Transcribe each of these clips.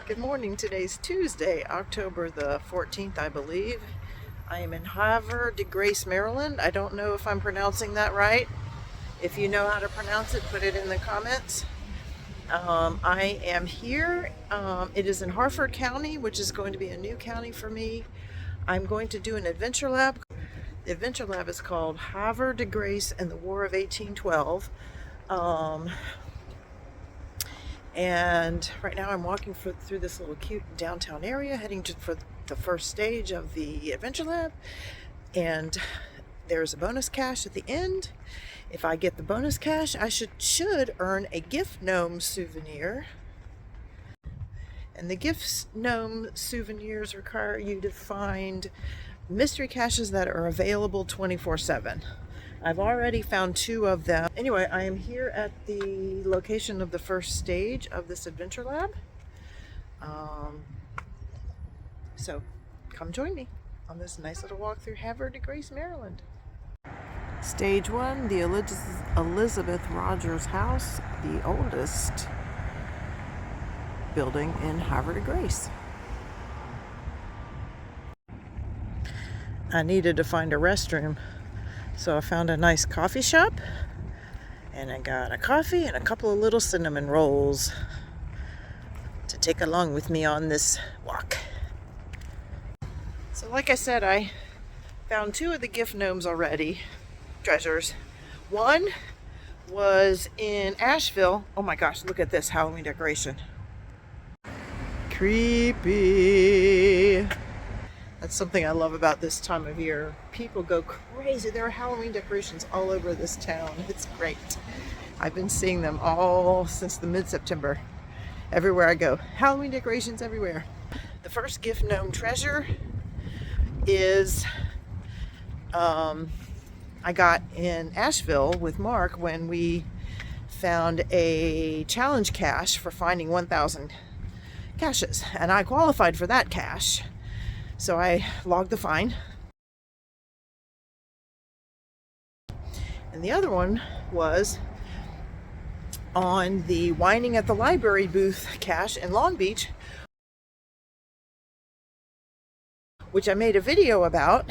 Good morning. Today's Tuesday, October the 14th, I believe. I am in Havre de Grace, Maryland. I don't know if I'm pronouncing that right. If you know how to pronounce it, put it in the comments. I am here. It is in Harford County, which is going to be a new county for me. I'm going to do an adventure lab. The adventure lab is called Havre de Grace and the War of 1812. And right now I'm walking through this little cute downtown area, heading for the first stage of the Adventure Lab. And there's a bonus cache at the end. If I get the bonus cache, I should earn a gift gnome souvenir. And the gift gnome souvenirs require you to find mystery caches that are available 24/7. I've already found 2 of them. Anyway, I am here at the location of the first stage of this adventure lab. So come join me on this nice little walk through Havre de Grace, Maryland. Stage 1, the Elizabeth Rogers House, the oldest building in Havre de Grace. I needed to find a restroom, so I found a nice coffee shop, and I got a coffee and a couple of little cinnamon rolls to take along with me on this walk. So like I said, I found 2 of the gift gnomes already, treasures. One was in Asheville. Oh my gosh, look at this Halloween decoration. Creepy. That's something I love about this time of year. People go crazy. There are Halloween decorations all over this town. It's great. I've been seeing them all since the mid-September. Everywhere I go, Halloween decorations everywhere. The first gift gnome treasure is I got in Asheville with Mark when we found a challenge cache for finding 1,000 caches, and I qualified for that cache. So I logged the find. And the other one was on the Whining at the Library booth cache in Long Beach, which I made a video about.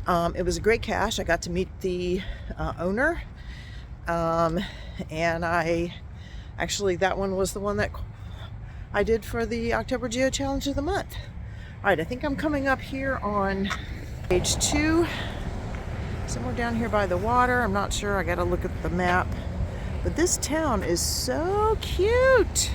It was a great cache. I got to meet the owner. And that one was the one that I did for the October Geo Challenge of the month. All right, I think I'm coming up here on page 2, somewhere down here by the water. I'm not sure, I gotta look at the map. But this town is so cute.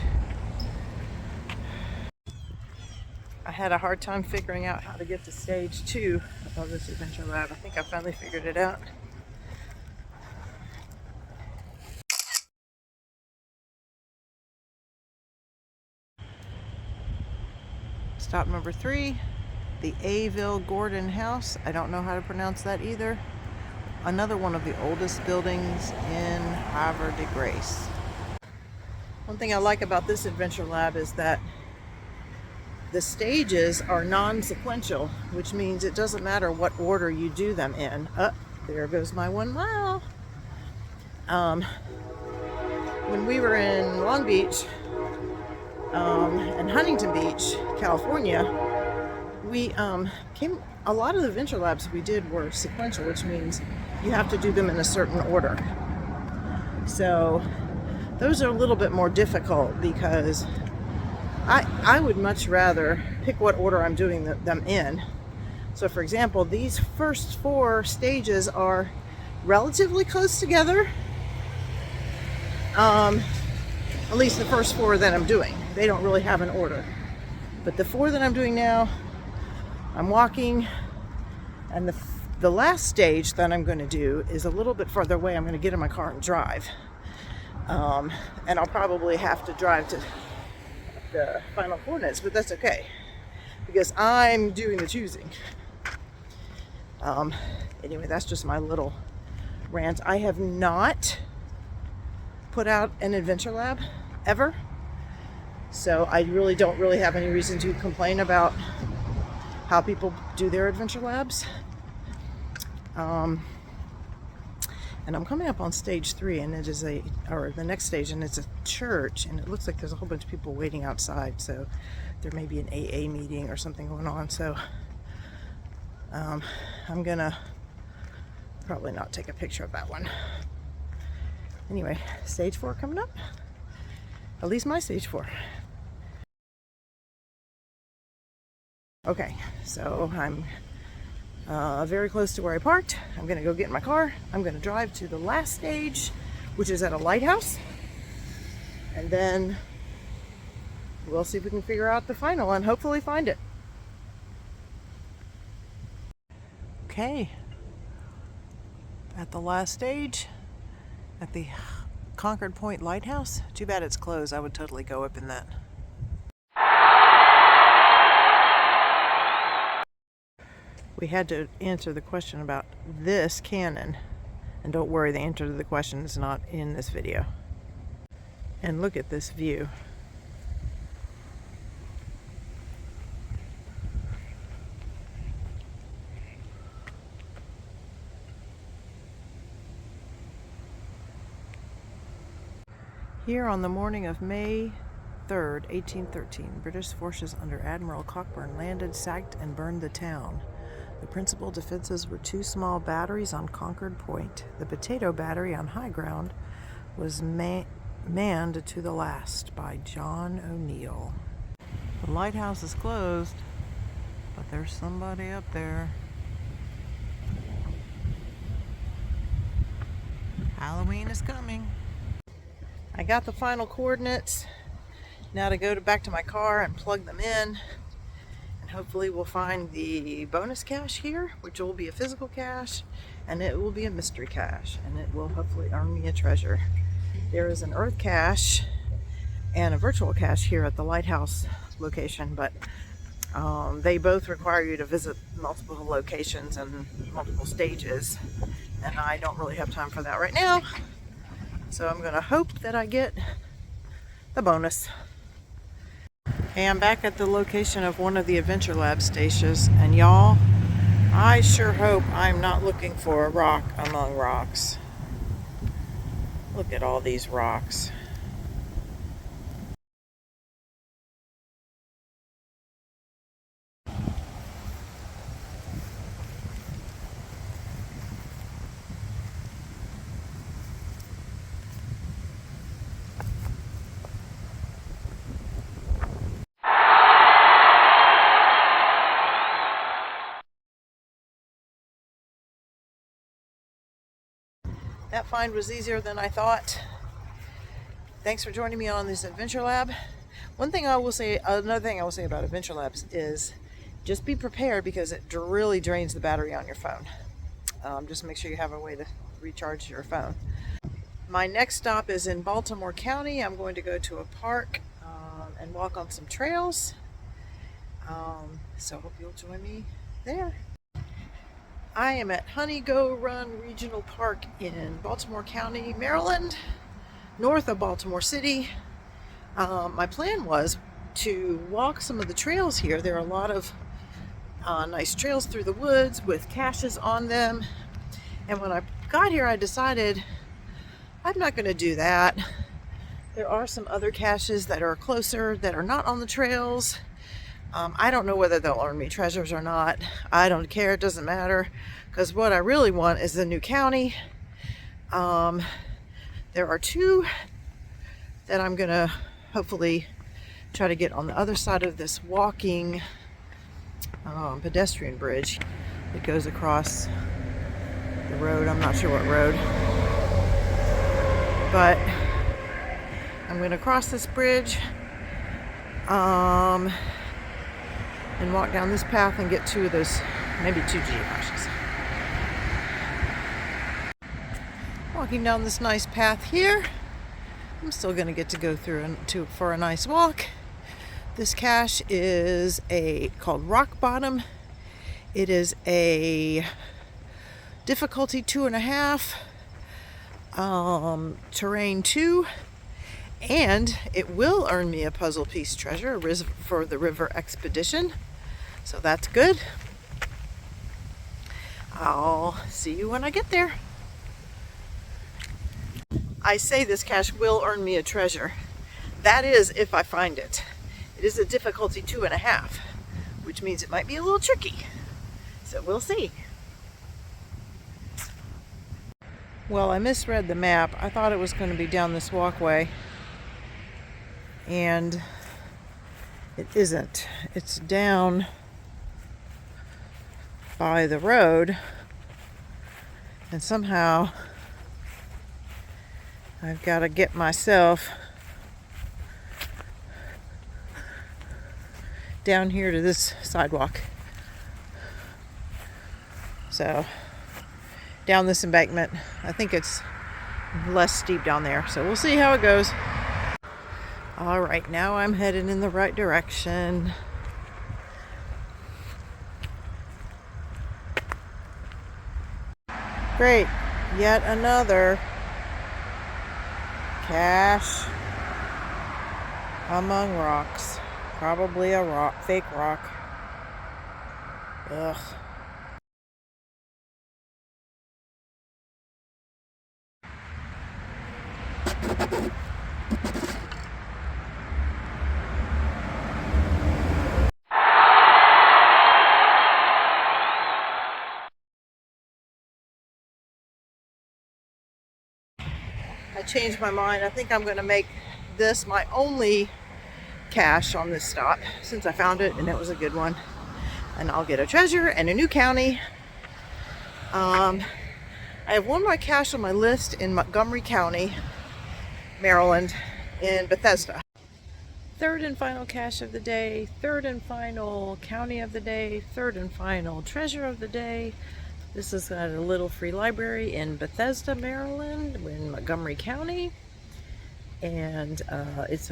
I had a hard time figuring out how to get to stage 2 of this adventure lab. I think I finally figured it out. Stop number 3, the Aville Gordon House. I don't know how to pronounce that either. Another one of the oldest buildings in Havre de Grace. One thing I like about this adventure lab is that the stages are non-sequential, which means it doesn't matter what order you do them in. There goes my 1 mile. When we were in Long Beach and Huntington Beach, California, a lot of the adventure labs we did were sequential, which means you have to do them in a certain order. So those are a little bit more difficult because I would much rather pick what order I'm doing them in. So for example, these first 4 stages are relatively close together. At least the first 4 that I'm doing. They don't really have an order. But the 4 that I'm doing now, I'm walking, and the last stage that I'm going to do is a little bit farther away. I'm going to get in my car and drive. And I'll probably have to drive to the final coordinates, but that's okay because I'm doing the choosing. Anyway, that's just my little rant. I have not put out an adventure lab ever, so I really don't have any reason to complain about how people do their adventure labs. And I'm coming up on stage 3, and it is or the next stage, and it's a church, and it looks like there's a whole bunch of people waiting outside, so there may be an AA meeting or something going on. So I'm gonna probably not take a picture of that one. Anyway, stage 4 coming up. At least my stage 4. Okay, so I'm very close to where I parked. I'm gonna go get in my car. I'm gonna drive to the last stage, which is at a lighthouse, and then we'll see if we can figure out the final one. Hopefully find it. Okay, at the last stage at the Concord Point Lighthouse. Too bad it's closed. I would totally go up in that. We had to answer the question about this cannon, and don't worry, the answer to the question is not in this video. And look at this view. Here on the morning of May 3rd, 1813, British forces under Admiral Cockburn landed, sacked, and burned the town. The principal defenses were 2 small batteries on Concord Point. The Potato Battery on high ground was manned to the last by John O'Neill. The lighthouse is closed, but there's somebody up there. Halloween is coming. I got the final coordinates. Now to go back to my car and plug them in. Hopefully we'll find the bonus cache here, which will be a physical cache, and it will be a mystery cache, and it will hopefully earn me a treasure. There is an earth cache and a virtual cache here at the lighthouse location, but they both require you to visit multiple locations and multiple stages, and I don't really have time for that right now. So I'm going to hope that I get the bonus. Hey, I'm back at the location of one of the Adventure Lab stations, and y'all, I sure hope I'm not looking for a rock among rocks. Look at all these rocks. That find was easier than I thought. Thanks for joining me on this Adventure Lab. Another thing I will say about Adventure Labs is just be prepared, because it really drains the battery on your phone. Just make sure you have a way to recharge your phone. My next stop is in Baltimore County. I'm going to go to a park and walk on some trails. So hope you'll join me there. I am at Honey Go Run Regional Park in Baltimore County, Maryland, north of Baltimore City. My plan was to walk some of the trails here. There are a lot of nice trails through the woods with caches on them. And when I got here, I decided I'm not going to do that. There are some other caches that are closer that are not on the trails. I don't know whether they'll earn me treasures or not. I don't care. It doesn't matter, because what I really want is the new county. There are 2 that I'm going to hopefully try to get on the other side of this walking pedestrian bridge that goes across the road. I'm not sure what road, but I'm going to cross this bridge and walk down this path and get 2 of those, maybe 2 geocaches. Walking down this nice path here. I'm still going to get to go through for a nice walk. This cache is called Rock Bottom. It is a difficulty 2.5, terrain 2, and it will earn me a puzzle piece treasure for the river expedition. So that's good. I'll see you when I get there. I say this cache will earn me a treasure. That is if I find it. It is a difficulty 2.5, which means it might be a little tricky. So we'll see. Well, I misread the map. I thought it was going to be down this walkway, and it isn't. It's down by the road, and somehow I've got to get myself down here to this sidewalk. So down this embankment. I think it's less steep down there, so we'll see how it goes. All right, now I'm headed in the right direction. Great, yet another cache among rocks. Probably a rock, fake rock. Ugh. I changed my mind. I think I'm going to make this my only cache on this stop since I found it and it was a good one. And I'll get a treasure and a new county. I have one more cache on my list in Montgomery County, Maryland, in Bethesda. Third and final cache of the day, third and final county of the day, third and final treasure of the day. This is at a little free library in Bethesda, Maryland, in Montgomery County. And it's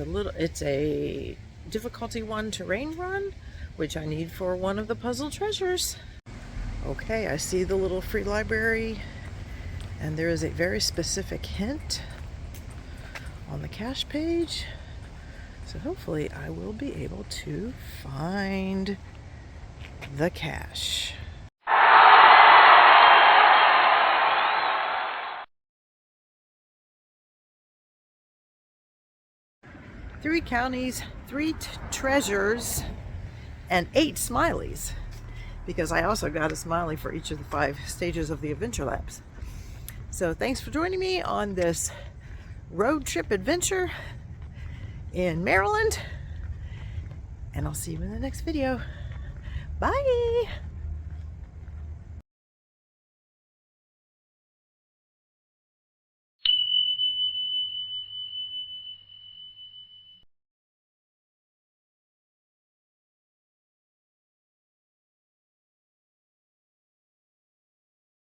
a difficulty 1 terrain run, which I need for one of the puzzle treasures. Okay, I see the little free library, and there is a very specific hint on the cache page. So hopefully I will be able to find the cache. Three counties, three treasures, and 8 smileys, because I also got a smiley for each of the 5 stages of the Adventure Labs. So thanks for joining me on this road trip adventure in Maryland, and I'll see you in the next video. Bye!